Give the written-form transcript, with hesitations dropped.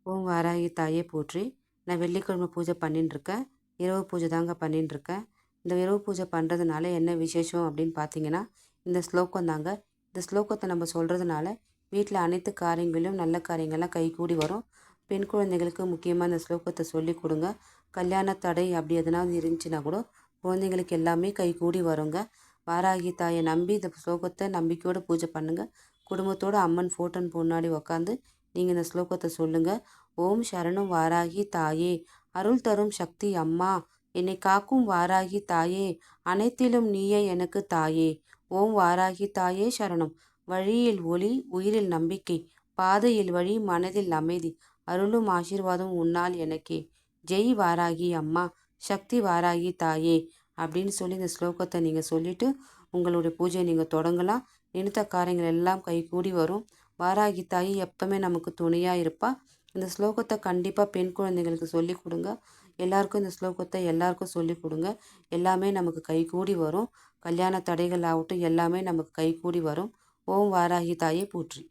ஓம் வாராகி தாயே போற்றி. நான் வெள்ளிக்கிழமை பூஜை பண்ணிட்டுருக்கேன். இரவு பூஜை தாங்க பண்ணிட்டுருக்கேன். இந்த இரவு பூஜை பண்ணுறதுனால என்ன விசேஷம் அப்படின்னு பார்த்தீங்கன்னா, இந்த ஸ்லோகம் தாங்க. இந்த ஸ்லோகத்தை நம்ம சொல்கிறதுனால வீட்டில் அனைத்து காரியங்களிலும் நல்ல காரியங்கள்லாம் கைகூடி வரும். பெண் குழந்தைகளுக்கு முக்கியமாக இந்த ஸ்லோகத்தை சொல்லி கொடுங்க. கல்யாண தடை அப்படி எதனாவது இருந்துச்சுன்னா கூட குழந்தைங்களுக்கு எல்லாமே கைகூடி வருங்க. வாராகி தாயை நம்பி இந்த ஸ்லோகத்தை நம்பிக்கையோடு பூஜை பண்ணுங்கள். குடும்பத்தோடு அம்மன் ஃபோட்டோன்னு முன்னாடி உக்காந்து நீங்கள் இந்த ஸ்லோகத்தை சொல்லுங்கள். ஓம் சரணம் வாராகி தாயே, அருள் தரும் சக்தி அம்மா, என்னை காக்கும் வாராகி தாயே, அனைத்திலும் நீயே எனக்கு தாயே. ஓம் வாராகி தாயே சரணம். வழியில் ஒளி, உயிரில் நம்பிக்கை, பாதையில் வழி, மனதில் அமைதி, அருளும் ஆசீர்வாதம் உன்னால் எனக்கே. ஜெய் வாராகி அம்மா, சக்தி வாராகி தாயே அப்படின்னு சொல்லி இந்த ஸ்லோகத்தை நீங்கள் சொல்லிவிட்டு உங்களுடைய பூஜையை நீங்கள் தொடங்கலாம். நினைத்த காரியங்கள் எல்லாம் கைகூடி வரும். வாராகி தாயி எப்பவுமே நமக்கு துணையாக இருப்பா. இந்த ஸ்லோகத்தை கண்டிப்பாக பெண் குழந்தைகளுக்கு சொல்லி கொடுங்க. எல்லாருக்கும் இந்த ஸ்லோகத்தை எல்லாருக்கும் சொல்லி கொடுங்க. எல்லாமே நமக்கு கைகூடி வரும். கல்யாண தடைகள் ஆகட்டும் எல்லாமே நமக்கு கைகூடி வரும். ஓம் வாராகி தாயே போற்றி.